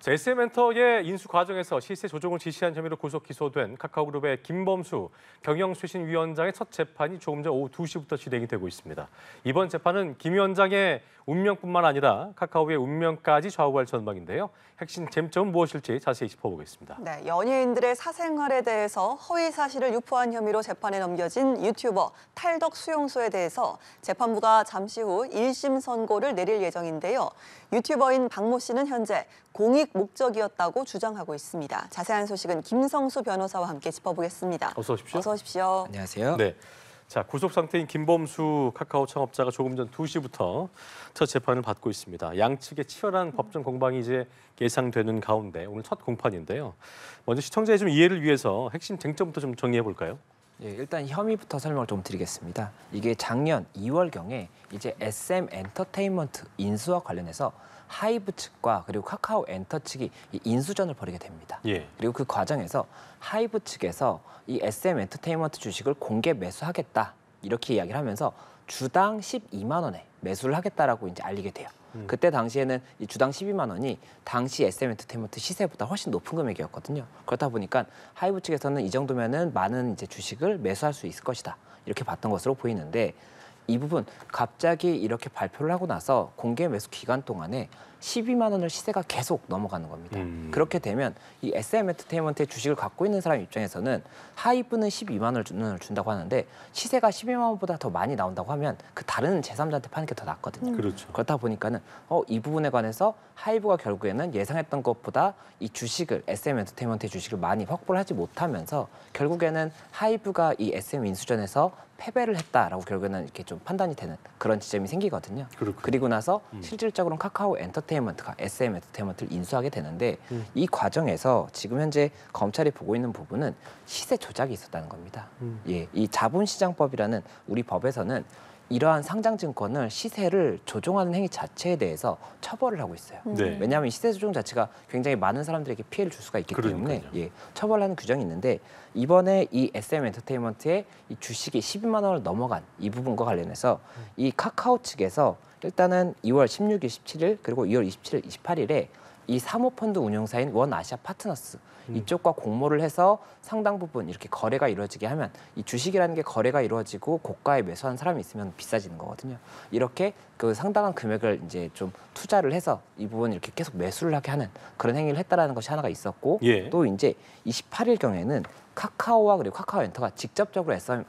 SM엔터의 인수 과정에서 시세 조정을 지시한 혐의로 구속 기소된 카카오그룹의 김범수 경영쇄신위원장의 첫 재판이 조금 전 오후 2시부터 진행이 되고 있습니다. 이번 재판은 김 위원장의 운명뿐만 아니라 카카오의 운명까지 좌우할 전망인데요. 핵심 쟁점은 무엇일지 자세히 짚어보겠습니다. 네, 연예인들의 사생활에 대해서 허위 사실을 유포한 혐의로 재판에 넘겨진 유튜버 탈덕 수용소에 대해서 재판부가 잠시 후 1심 선고를 내릴 예정인데요. 유튜버인 박모 씨는 현재 공익 목적이었다고 주장하고 있습니다. 자세한 소식은 김성수 변호사와 함께 짚어보겠습니다. 어서 오십시오. 어서 오십시오. 안녕하세요. 네. 자, 구속 상태인 김범수 카카오 창업자가 조금 전 2시부터 첫 재판을 받고 있습니다. 양측의 치열한 법정 공방이 이제 예상되는 가운데 오늘 첫 공판인데요. 먼저 시청자의 좀 이해를 위해서 핵심 쟁점부터 좀 정리해 볼까요? 예, 일단 혐의부터 설명을 좀 드리겠습니다. 이게 작년 2월경에 이제 SM 엔터테인먼트 인수와 관련해서 하이브 측과 그리고 카카오 엔터 측이 이 인수전을 벌이게 됩니다. 예. 그리고 그 과정에서 하이브 측에서 이 SM 엔터테인먼트 주식을 공개 매수하겠다 이렇게 이야기를 하면서 주당 12만 원에 매수를 하겠다라고 이제 알리게 돼요. 그때 당시에는 이 주당 12만 원이 당시 SM 엔터테인먼트 시세보다 훨씬 높은 금액이었거든요. 그렇다 보니까 하이브 측에서는 이 정도면은 많은 이제 주식을 매수할 수 있을 것이다 이렇게 봤던 것으로 보이는데 이 부분 갑자기 이렇게 발표를 하고 나서 공개 매수 기간 동안에 12만 원을 시세가 계속 넘어가는 겁니다. 그렇게 되면 이 SM 엔터테인먼트의 주식을 갖고 있는 사람 입장에서는 하이브는 12만 원을 준다고 하는데 시세가 12만 원보다 더 많이 나온다고 하면 그 다른 제3자한테 파는 게 더 낫거든요. 그렇죠. 그렇다 보니까는 이 부분에 관해서 하이브가 결국에는 예상했던 것보다 이 주식을 SM 엔터테인먼트의 주식을 많이 확보를 하지 못하면서 결국에는 하이브가 이 SM 인수전에서 패배를 했다라고 결국에는 이렇게 좀 판단이 되는 그런 지점이 생기거든요. 그렇군요. 그리고 나서 실질적으로는 카카오 엔터테인먼트가 SM 엔터테인먼트를 인수하게 되는데 이 과정에서 지금 현재 검찰이 보고 있는 부분은 시세 조작이 있었다는 겁니다. 예, 이 자본시장법이라는 우리 법에서는 이러한 상장증권을 시세를 조종하는 행위 자체에 대해서 처벌을 하고 있어요. 네. 왜냐하면 시세 조종 자체가 굉장히 많은 사람들에게 피해를 줄 수가 있기 때문에 그러니까요. 처벌하는 규정이 있는데 이번에 이 SM 엔터테인먼트의 이 주식이 12만 원을 넘어간 이 부분과 관련해서 이 카카오 측에서 일단은 2월 16일, 17일 그리고 2월 27일, 28일에 이 사모펀드 운용사인 원아시아 파트너스 이쪽과 공모를 해서 상당 부분 이렇게 거래가 이루어지게 하면 이 주식이라는 게 거래가 이루어지고 고가에 매수한 사람이 있으면 비싸지는 거거든요. 이렇게 그 상당한 금액을 이제 좀 투자를 해서 이 부분 이렇게 계속 매수를 하게 하는 그런 행위를 했다라는 것이 하나가 있었고 예. 또 이제 28일 경에는 카카오와 그리고 카카오 엔터가 직접적으로 SM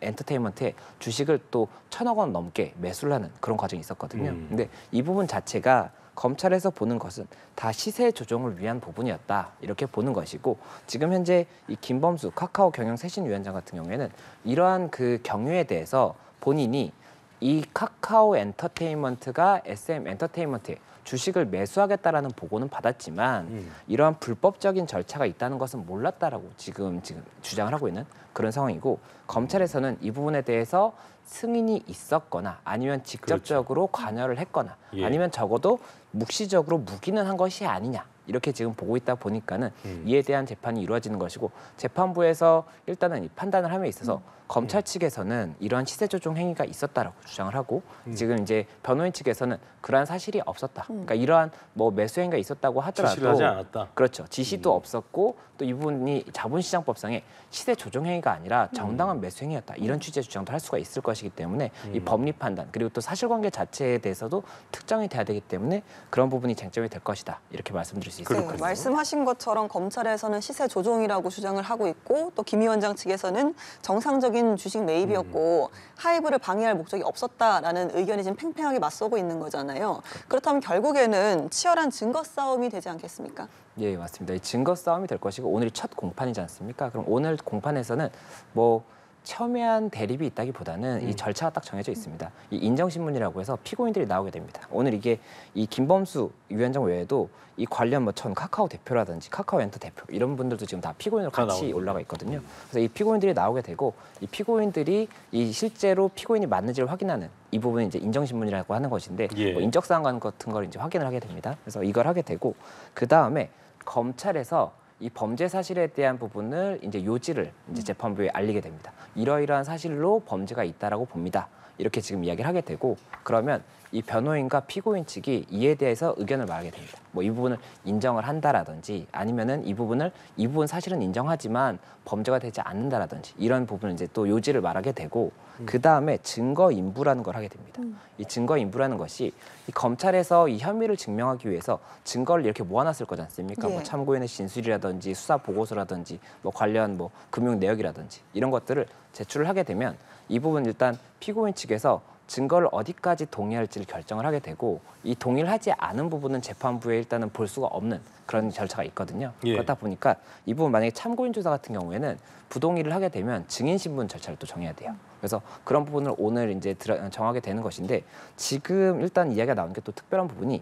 엔터테인먼트의 주식을 또 1,000억 원 넘게 매수를 하는 그런 과정이 있었거든요. 근데 이 부분 자체가 검찰에서 보는 것은 다 시세 조정을 위한 부분이었다 이렇게 보는 것이고 지금 현재 이 김범수 카카오 경영쇄신위원장 같은 경우에는 이러한 그 경유에 대해서 본인이 이 카카오 엔터테인먼트가 SM 엔터테인먼트에 주식을 매수하겠다라는 보고는 받았지만 이러한 불법적인 절차가 있다는 것은 몰랐다라고 지금 주장을 하고 있는 그런 상황이고 검찰에서는 이 부분에 대해서 승인이 있었거나 아니면 직접적으로 관여를 했거나 예. 아니면 적어도 묵시적으로 묵인은 한 것이 아니냐 이렇게 지금 보고 있다 보니까는 이에 대한 재판이 이루어지는 것이고 재판부에서 일단은 이 판단을 함에 있어서 검찰 측에서는 이러한 시세 조종 행위가 있었다라고 주장을 하고 지금 이제 변호인 측에서는 그러한 사실이 없었다. 그러니까 이러한 뭐 매수 행위가 있었다고 하더라도 지시를 하지 않았다. 그렇죠. 지시도 없었고 또 이 부분이 자본시장법상의 시세 조종 행위가 아니라 정당한 매수 행위였다. 이런 취지의 주장도 할 수가 있을 것이기 때문에 이 법리 판단 그리고 또 사실관계 자체에 대해서도 특정이 돼야 되기 때문에 그런 부분이 쟁점이 될 것이다. 이렇게 말씀드릴 수 있습니다. 네, 말씀하신 것처럼 검찰에서는 시세 조종이라고 주장을 하고 있고 또 김 위원장 측에서는 정상적인 주식 매입이었고 하이브를 방해할 목적이 없었다라는 의견이 지금 팽팽하게 맞서고 있는 거잖아요. 그렇다면 결국에는 치열한 증거 싸움이 되지 않겠습니까? 예, 맞습니다. 이 증거 싸움이 될 것이고 오늘이 첫 공판이지 않습니까? 그럼 오늘 공판에서는 뭐 첨예한 대립이 있다기보다는 이 절차가 딱 정해져 있습니다. 이 인정신문이라고 해서 피고인들이 나오게 됩니다. 오늘 이게 이 김범수 위원장 외에도 이 관련 뭐 전 카카오 대표라든지 카카오 엔터 대표 이런 분들도 지금 다 피고인으로 같이 올라가 있거든요. 그래서 이 피고인들이 나오게 되고 이 피고인들이 이 실제로 피고인이 맞는지를 확인하는 이 부분이 이제 인정신문이라고 하는 것인데 예. 뭐 인적사항 같은 걸 이제 확인을 하게 됩니다. 그래서 이걸 하게 되고 그 다음에 검찰에서 이 범죄 사실에 대한 부분을 이제 요지를 이제 재판부에 알리게 됩니다. 이러이러한 사실로 범죄가 있다라고 봅니다. 이렇게 지금 이야기를 하게 되고 그러면 이 변호인과 피고인 측이 이에 대해서 의견을 말하게 됩니다. 뭐 이 부분을 인정을 한다라든지 아니면은 이 부분 사실은 인정하지만 범죄가 되지 않는다라든지 이런 부분을 이제 또 요지를 말하게 되고 그 다음에 증거 인부라는 걸 하게 됩니다. 이 증거 인부라는 것이 이 검찰에서 이 혐의를 증명하기 위해서 증거를 이렇게 모아놨을 거지 않습니까? 예. 뭐 참고인의 진술이라든지 수사 보고서라든지 뭐 관련 뭐 금융 내역이라든지 이런 것들을 제출을 하게 되면 이 부분 일단 피고인 측에서 증거를 어디까지 동의할지를 결정을 하게 되고 이 동의를 하지 않은 부분은 재판부에 일단은 볼 수가 없는 그런 절차가 있거든요. 예. 그렇다 보니까 이 부분 만약에 참고인 조사 같은 경우에는 부동의를 하게 되면 증인 신분 절차를 또 정해야 돼요. 그래서 그런 부분을 오늘 이제 정하게 되는 것인데 지금 일단 이야기가 나오는 게 또 특별한 부분이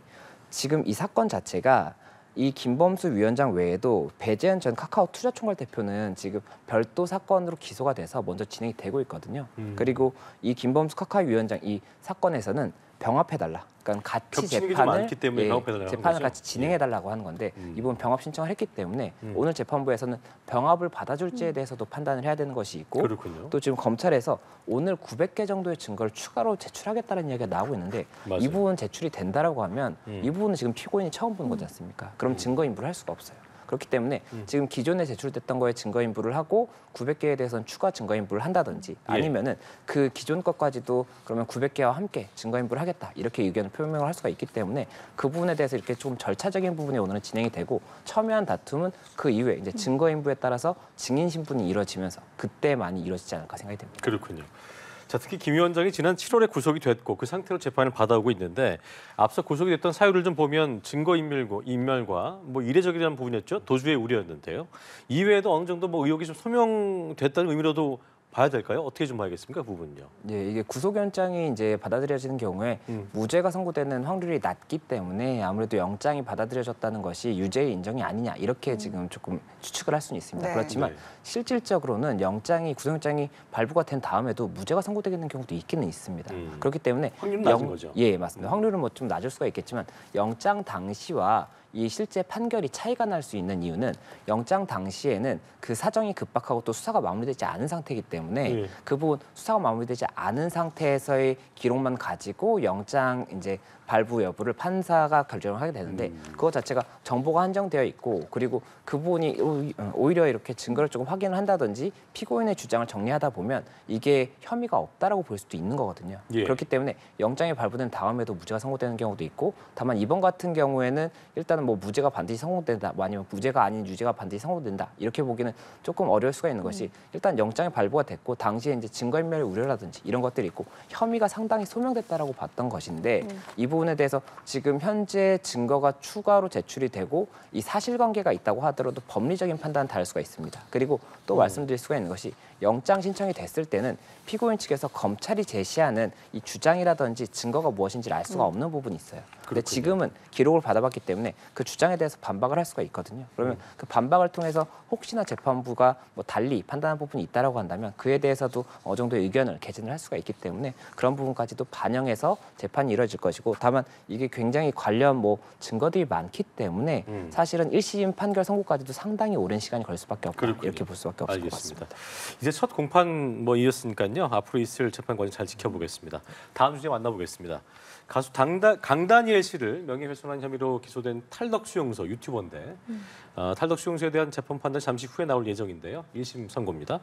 지금 이 사건 자체가 이 김범수 위원장 외에도 배재현 전 카카오 투자총괄 대표는 지금 별도 사건으로 기소가 돼서 먼저 진행이 되고 있거든요. 그리고 이 김범수 카카오 위원장 이 사건에서는 병합해달라. 그러니까 같이 겹치는 게 좀 재판을 많기 때문에 병합해달라고 하는 재판을 거죠? 같이 진행해달라고 하는 건데 이번 병합 신청을 했기 때문에 음. 오늘 재판부에서는 병합을 받아줄지에 대해서도 판단을 해야 되는 것이 있고 그렇군요. 또 지금 검찰에서 오늘 900개 정도의 증거를 추가로 제출하겠다는 이야기가 나오고 있는데 맞아요. 이 부분 제출이 된다라고 하면 이 부분은 지금 피고인이 처음 보는 거지 않습니까? 그럼 증거 인부를 할 수가 없어요. 그렇기 때문에 지금 기존에 제출됐던 거에 증거 인부를 하고 900개에 대해서는 추가 증거 인부를 한다든지 아니면은 그 기존 것까지도 그러면 900개와 함께 증거 인부를 하겠다 이렇게 의견을 표명을 할 수가 있기 때문에 그 부분에 대해서 이렇게 좀 절차적인 부분이 오늘은 진행이 되고 첨예한 다툼은 그 이후에 이제 증거 인부에 따라서 증인 신분이 이루어지면서 그때 많이 이루어지지 않을까 생각이 됩니다. 그렇군요. 자, 특히 김 위원장이 지난 7월에 구속이 됐고 그 상태로 재판을 받아오고 있는데 앞서 구속이 됐던 사유를 좀 보면 인멸과 뭐 이례적이라는 부분이었죠. 도주의 우려였는데요. 이외에도 어느 정도 뭐 의혹이 좀 소명됐다는 의미로도 봐야 될까요? 어떻게 좀 봐야겠습니까? 그 부분요. 예, 이게 구속영장이 이제 받아들여지는 경우에 무죄가 선고되는 확률이 낮기 때문에 아무래도 영장이 받아들여졌다는 것이 유죄의 인정이 아니냐 이렇게 지금 조금 추측을 할 수는 있습니다. 네. 그렇지만 네. 실질적으로는 구속영장이 발부가 된 다음에도 무죄가 선고되는 경우도 있기는 있습니다. 그렇기 때문에 확률은 낮은 거죠. 예, 맞습니다. 확률은 뭐 좀 낮을 수가 있겠지만 영장 당시와 이 실제 판결이 차이가 날 수 있는 이유는 영장 당시에는 그 사정이 급박하고 또 수사가 마무리되지 않은 상태이기 때문에 예. 그 부분 수사가 마무리되지 않은 상태에서의 기록만 가지고 영장 이제 발부 여부를 판사가 결정을 하게 되는데 그것 자체가 정보가 한정되어 있고 그리고 그 부분이 오히려 이렇게 증거를 조금 확인을 한다든지 피고인의 주장을 정리하다 보면 이게 혐의가 없다라고 볼 수도 있는 거거든요. 예. 그렇기 때문에 영장이 발부된 다음에도 무죄가 선고되는 경우도 있고 다만 이번 같은 경우에는 일단은 뭐 무죄가 반드시 선고된다 뭐 아니면 무죄가 아닌 유죄가 반드시 선고된다 이렇게 보기는 조금 어려울 수가 있는 것이 일단 영장이 발부가 됐고 당시에 이제 증거인멸 우려라든지 이런 것들이 있고 혐의가 상당히 소명됐다라고 봤던 것인데 이 부분에 대해서 지금 현재 증거가 추가로 제출이 되고 이 사실관계가 있다고 하더라도 법리적인 판단은 다를 수가 있습니다. 그리고 또 말씀드릴 수가 있는 것이 영장 신청이 됐을 때는 피고인 측에서 검찰이 제시하는 이 주장이라든지 증거가 무엇인지를 알 수가 없는 부분이 있어요. 근데 그렇군요. 지금은 기록을 받아봤기 때문에 그 주장에 대해서 반박을 할 수가 있거든요. 그러면 그 반박을 통해서 혹시나 재판부가 뭐 달리 판단한 부분이 있다라고 한다면 그에 대해서도 어느 정도의 의견을 개진을 할 수가 있기 때문에 그런 부분까지도 반영해서 재판이 이루어질 것이고 다만 이게 굉장히 관련 뭐 증거들이 많기 때문에 사실은 1심 판결 선고까지도 상당히 오랜 시간이 걸릴 수밖에 없다. 그렇군요. 이렇게 볼 수밖에 없을 것 알겠습니다. 같습니다. 이제 첫 공판 뭐 이었으니까요. 앞으로 있을 재판 과정 잘 지켜보겠습니다. 다음 주제 만나보겠습니다. 가수 강다니엘 씨를 명예훼손한 혐의로 기소된 탈덕 수용소 유튜버인데 탈덕 수용소에 대한 재판 판단 잠시 후에 나올 예정인데요. 1심 선고입니다.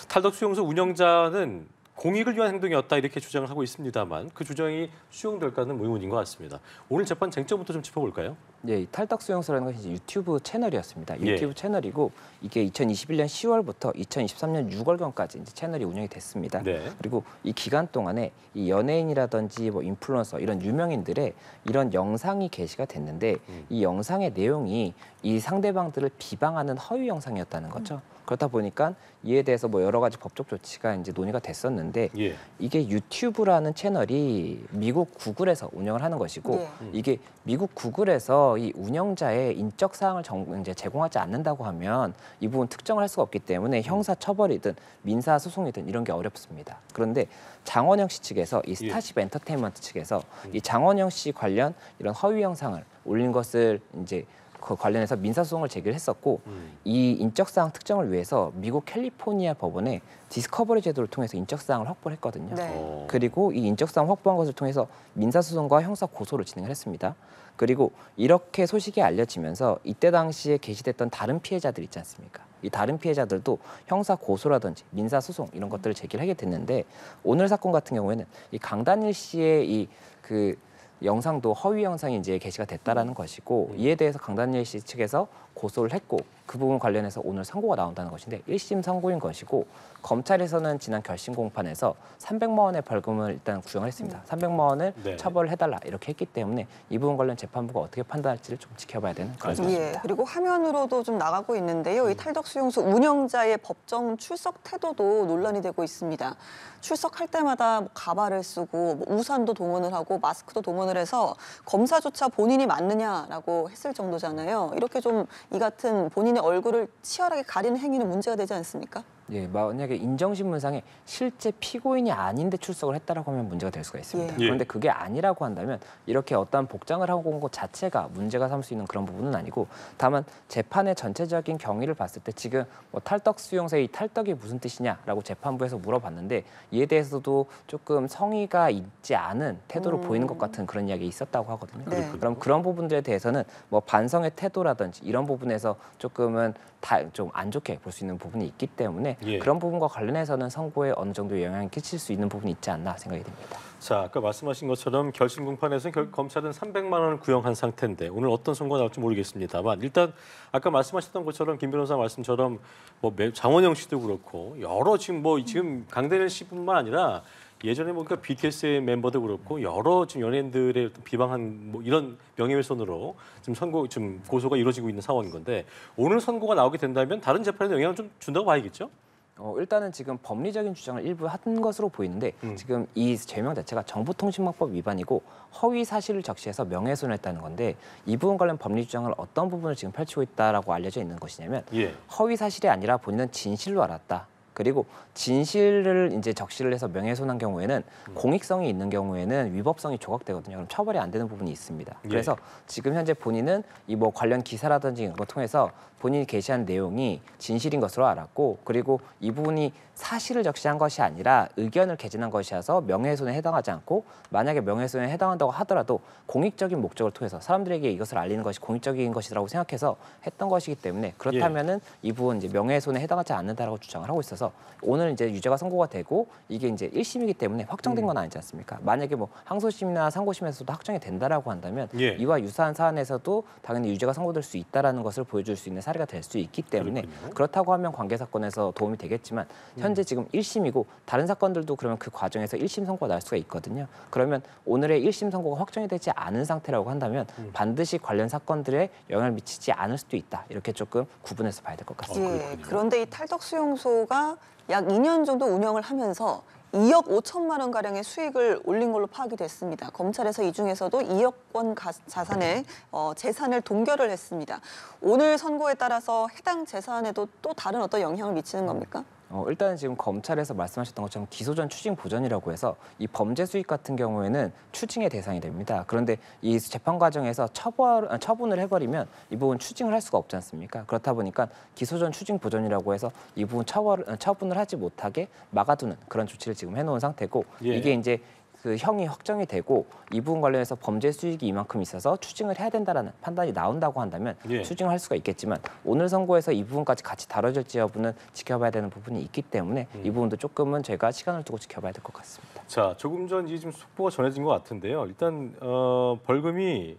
탈덕 수용소 운영자는 공익을 위한 행동이었다 이렇게 주장을 하고 있습니다만 그 주장이 수용될까는 의문인 것 같습니다. 오늘 재판 쟁점부터 좀 짚어볼까요? 예, 이 탈덕 수용소라는 것이 이제 유튜브 채널이었습니다. 예. 유튜브 채널이고 이게 2021년 10월부터 2023년 6월경까지 이제 채널이 운영이 됐습니다. 네. 그리고 이 기간 동안에 이 연예인이라든지 뭐 인플루언서 이런 유명인들의 이런 영상이 게시가 됐는데 이 영상의 내용이 이 상대방들을 비방하는 허위 영상이었다는 거죠. 그렇다 보니까 이에 대해서 뭐 여러 가지 법적 조치가 이제 논의가 됐었는데 예. 이게 유튜브라는 채널이 미국 구글에서 운영을 하는 것이고 예. 이게 미국 구글에서 이 운영자의 인적 사항을 이제 제공하지 않는다고 하면 이 부분 특정을 할 수가 없기 때문에 형사 처벌이든 민사 소송이든 이런 게 어렵습니다. 그런데 장원영 씨 측에서 이 스타쉽 엔터테인먼트 측에서 이 장원영 씨 관련 이런 허위 영상을 올린 것을 이제 그 관련해서 민사소송을 제기를 했었고 이 인적사항 특정을 위해서 미국 캘리포니아 법원에 디스커버리 제도를 통해서 인적사항을 확보를 했거든요. 네. 그리고 이 인적사항 확보한 것을 통해서 민사소송과 형사고소를 진행을 했습니다. 그리고 이렇게 소식이 알려지면서 이때 당시에 게시됐던 다른 피해자들 있지 않습니까? 이 다른 피해자들도 형사 고소라든지 민사 소송 이런 것들을 제기를 하게 됐는데 오늘 사건 같은 경우에는 이 강다니엘 씨의 이 그 영상도 허위 영상이 이제 게시가 됐다라는 것이고 이에 대해서 강다니엘 씨 측에서 고소를 했고 그 부분 관련해서 오늘 선고가 나온다는 것인데 1심 선고인 것이고 검찰에서는 지난 결심 공판에서 300만 원의 벌금을 일단 구형을 했습니다. 300만 원을 네. 처벌을 해달라 이렇게 했기 때문에 이 부분 관련 재판부가 어떻게 판단할지를 좀 지켜봐야 되는 그런 예, 상황입니다. 그리고 화면으로도 좀 나가고 있는데요. 이 탈덕 수용소 운영자의 법정 출석 태도도 논란이 되고 있습니다. 출석할 때마다 뭐 가발을 쓰고 뭐 우산도 동원을 하고 마스크도 동원을 해서 검사조차 본인이 맞느냐라고 했을 정도잖아요. 이렇게 좀 이 같은 본인의 얼굴을 치열하게 가리는 행위는 문제가 되지 않습니까? 예, 만약에 인정신문상에 실제 피고인이 아닌데 출석을 했다라고 하면 문제가 될 수가 있습니다. 예. 그런데 그게 아니라고 한다면 이렇게 어떠한 복장을 하고 온 것 자체가 문제가 삼을 수 있는 그런 부분은 아니고 다만 재판의 전체적인 경위를 봤을 때 지금 뭐 탈덕 수용소의 이 탈덕이 무슨 뜻이냐라고 재판부에서 물어봤는데 이에 대해서도 조금 성의가 있지 않은 태도를 보이는 것 같은 그런 이야기 있었다고 하거든요. 네. 그럼 그런 부분들에 대해서는 뭐 반성의 태도라든지 이런 부분에서 조금은 좀 안 좋게 볼 수 있는 부분이 있기 때문에 예. 그런 부분과 관련해서는 선고에 어느 정도 영향을 끼칠 수 있는 부분이 있지 않나 생각이 됩니다. 자, 아까 말씀하신 것처럼 결심 공판에서 검찰은 300만 원을 구형한 상태인데 오늘 어떤 선고가 나올지 모르겠습니다만 일단 아까 말씀하셨던 것처럼 김 변호사 말씀처럼 뭐 장원영 씨도 그렇고 여러 지금 강다니엘 씨뿐만 아니라 예전에 뭐 그러니까 BTS의 멤버도 그렇고 여러 지금 연예인들의 어떤 비방한 뭐 이런 명예훼손으로 지금 고소가 이루어지고 있는 상황인 건데 오늘 선고가 나오게 된다면 다른 재판에 영향을 좀 준다고 봐야겠죠? 일단은 지금 법리적인 주장을 일부 한 것으로 보이는데 지금 이 죄명 자체가 정보통신망법 위반이고 허위 사실을 적시해서 명예훼손을 했다는 건데 이 부분 관련 법리 주장을 어떤 부분을 지금 펼치고 있다라고 알려져 있는 것이냐면 예. 허위 사실이 아니라 본인은 진실로 알았다. 그리고 진실을 이제 적시를 해서 명예훼손한 경우에는 공익성이 있는 경우에는 위법성이 조각되거든요. 그럼 처벌이 안 되는 부분이 있습니다. 그래서 지금 현재 본인은 이 뭐 관련 기사라든지 이런 걸 통해서 본인이 게시한 내용이 진실인 것으로 알았고 그리고 이 부분이 사실을 적시한 것이 아니라 의견을 개진한 것이어서 명예훼손에 해당하지 않고 만약에 명예훼손에 해당한다고 하더라도 공익적인 목적을 통해서 사람들에게 이것을 알리는 것이 공익적인 것이라고 생각해서 했던 것이기 때문에 그렇다면은 이 부분 이제 명예훼손에 해당하지 않는다라고 주장을 하고 있어서 오늘 이제 유죄가 선고가 되고 이게 이제 1심이기 때문에 확정된 건 아니지 않습니까? 만약에 뭐 항소심이나 상고심에서도 확정이 된다라고 한다면 예. 이와 유사한 사안에서도 당연히 유죄가 선고될 수 있다라는 것을 보여줄 수 있는 사례가 될 수 있기 때문에 그렇군요. 그렇다고 하면 관계 사건에서 도움이 되겠지만 현재 지금 1심이고 다른 사건들도 그러면 그 과정에서 1심 선고가 날 수가 있거든요. 그러면 오늘의 1심 선고가 확정이 되지 않은 상태라고 한다면 반드시 관련 사건들에 영향을 미치지 않을 수도 있다. 이렇게 조금 구분해서 봐야 될 것 같습니다. 예, 그렇군요. 그런데 이 탈덕 수용소가 약 2년 정도 운영을 하면서 2억 5천만 원 가량의 수익을 올린 걸로 파악이 됐습니다. 검찰에서 이 중에서도 2억 원 자산의 재산을 동결을 했습니다. 오늘 선고에 따라서 해당 재산에도 또 다른 어떤 영향을 미치는 겁니까? 일단은 지금 검찰에서 말씀하셨던 것처럼 기소전 추징 보전이라고 해서 이 범죄 수익 같은 경우에는 추징의 대상이 됩니다. 그런데 이 재판 과정에서 처분을 해버리면 이 부분 추징을 할 수가 없지 않습니까? 그렇다 보니까 기소전 추징 보전이라고 해서 이 부분 처분을 하지 못하게 막아두는 그런 조치를 지금 해놓은 상태고 예. 이게 이제 그 형이 확정이 되고 이 부분 관련해서 범죄 수익이 이만큼 있어서 추징을 해야 된다라는 판단이 나온다고 한다면 예. 추징을 할 수가 있겠지만 오늘 선고에서 이 부분까지 같이 다뤄질지 여부는 지켜봐야 되는 부분이 있기 때문에 이 부분도 조금은 저희가 시간을 두고 지켜봐야 될 것 같습니다. 자, 조금 전 지금 속보가 전해진 것 같은데요. 일단 벌금이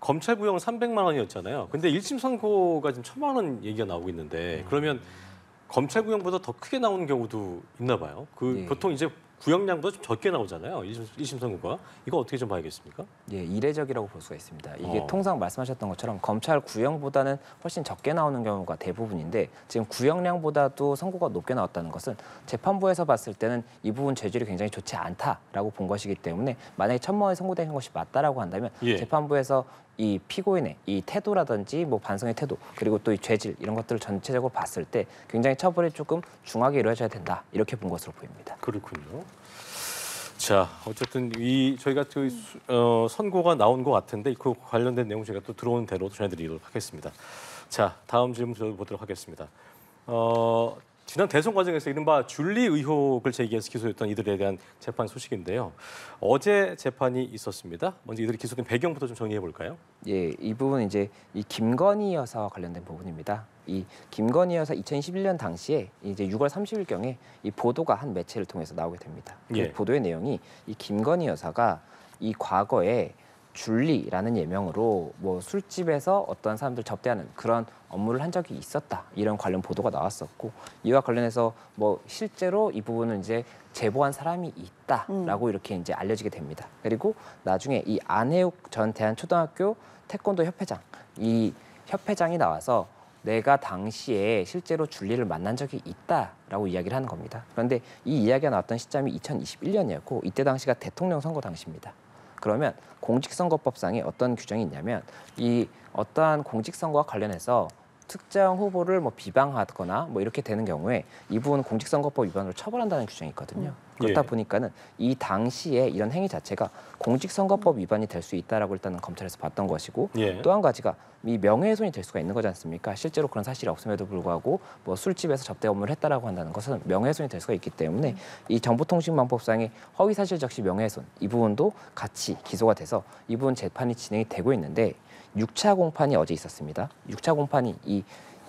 검찰 구형 300만 원이었잖아요. 근데 1심 선고가 지금 1,000만 원 얘기가 나오고 있는데 그러면 검찰 구형보다 더 크게 나오는 경우도 있나 봐요. 예. 보통 이제 구형량보다 좀 적게 나오잖아요. 1심 선고가. 이거 어떻게 좀 봐야겠습니까? 예, 이례적이라고 볼 수가 있습니다. 이게 어. 통상 말씀하셨던 것처럼 검찰 구형보다는 훨씬 적게 나오는 경우가 대부분인데 지금 구형량보다도 선고가 높게 나왔다는 것은 재판부에서 봤을 때는 이 부분 죄질이 굉장히 좋지 않다라고 본 것이기 때문에 만약에 1,000만 원이 선고된 것이 맞다라고 한다면 예. 재판부에서 이 피고인의 이 태도라든지 뭐 반성의 태도 그리고 또 이 죄질 이런 것들을 전체적으로 봤을 때 굉장히 처벌이 조금 중하게 이루어져야 된다 이렇게 본 것으로 보입니다. 그렇군요. 자, 어쨌든 저희가 선고가 나온 것 같은데 그 관련된 내용 저희가 또 들어온 대로 전해드리도록 하겠습니다. 자, 다음 질문 보도록 하겠습니다. 지난 대선 과정에서 이른바 줄리 의혹을 제기해서 기소했던 이들에 대한 재판 소식인데요. 어제 재판이 있었습니다. 먼저 이들이 기소된 배경부터 좀 정리해 볼까요? 예, 이 부분은 이제 이 김건희 여사와 관련된 부분입니다. 이 김건희 여사 2011년 당시에 이제 6월 30일경에 이 보도가 한 매체를 통해서 나오게 됩니다. 그 예. 보도의 내용이 이 김건희 여사가 이 과거에 줄리라는 예명으로 뭐 술집에서 어떤 사람들 접대하는 그런 업무를 한 적이 있었다, 이런 관련 보도가 나왔었고, 이와 관련해서 뭐 실제로 이 부분은 이제 제보한 사람이 있다라고 이렇게 이제 알려지게 됩니다. 그리고 나중에 이 안혜욱 전 대한초등학교 태권도 협회장, 이 협회장이 나와서 내가 당시에 실제로 줄리를 만난 적이 있다라고 이야기를 하는 겁니다. 그런데 이 이야기가 나왔던 시점이 2021년이었고 이때 당시가 대통령 선거 당시입니다. 그러면 공직선거법상에 어떤 규정이 있냐면, 이 어떠한 공직선거와 관련해서 특정 후보를 뭐 비방하거나 뭐 이렇게 되는 경우에 이 부분은 공직선거법 위반으로 처벌한다는 규정이 있거든요. 그렇다 예. 보니까는 이 당시에 이런 행위 자체가 공직선거법 위반이 될 수 있다라고 일단은 검찰에서 봤던 것이고, 예. 또 한 가지가 이 명예훼손이 될 수가 있는 거지 않습니까? 실제로 그런 사실이 없음에도 불구하고 뭐 술집에서 접대 업무를 했다라고 한다는 것은 명예훼손이 될 수가 있기 때문에 이 정보통신망법상의 허위사실 적시 명예훼손, 이 부분도 같이 기소가 돼서 이 부분 재판이 진행이 되고 있는데, 6차 공판이 어제 있었습니다. 6차 공판이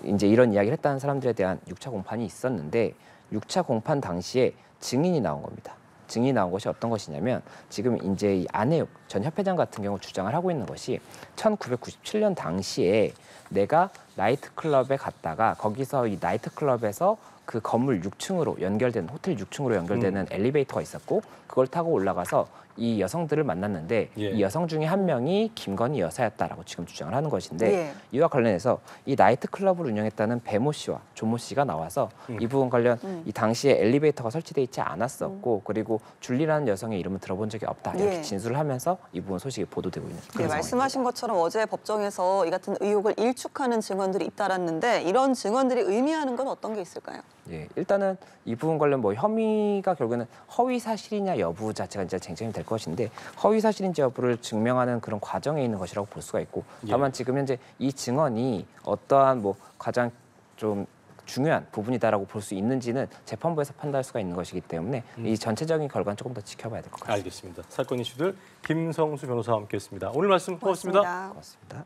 이제 이런 이야기를 했다는 사람들에 대한 6차 공판이 있었는데, 6차 공판 당시에 증인이 나온 겁니다. 증인이 나온 것이 어떤 것이냐면, 지금 이제 이 안혜욱 전 협회장 같은 경우 주장을 하고 있는 것이 1997년 당시에 내가 나이트클럽에 갔다가 거기서 이 나이트클럽에서 그 건물 6층으로 연결되는, 호텔 6층으로 연결되는 엘리베이터가 있었고, 그걸 타고 올라가서 이 여성들을 만났는데 예. 이 여성 중에 한 명이 김건희 여사였다라고 지금 주장을 하는 것인데, 예. 이와 관련해서 이 나이트클럽을 운영했다는 배모 씨와 조모 씨가 나와서 이 부분 관련 이 당시에 엘리베이터가 설치돼 있지 않았었고, 그리고 줄리라는 여성의 이름을 들어본 적이 없다, 이렇게 예. 진술을 하면서 이 부분 소식이 보도되고 있는 네, 그런 말씀하신 것처럼 어제 법정에서 이 같은 의혹을 일축하는 증언들이 잇따랐는데, 이런 증언들이 의미하는 건 어떤 게 있을까요? 예, 일단은 이 부분 관련 뭐 혐의가 결국에는 허위 사실이냐 여부 자체가 이제 쟁점이 될 것인데, 허위 사실인지 여부를 증명하는 그런 과정에 있는 것이라고 볼 수가 있고, 다만 지금 현재 이 증언이 어떠한 뭐 가장 좀 중요한 부분이다라고 볼 수 있는지는 재판부에서 판단할 수가 있는 것이기 때문에 이 전체적인 결과는 조금 더 지켜봐야 될 것 같습니다. 알겠습니다. 사건 이슈들 김성수 변호사와 함께했습니다. 오늘 말씀 고맙습니다. 고맙습니다.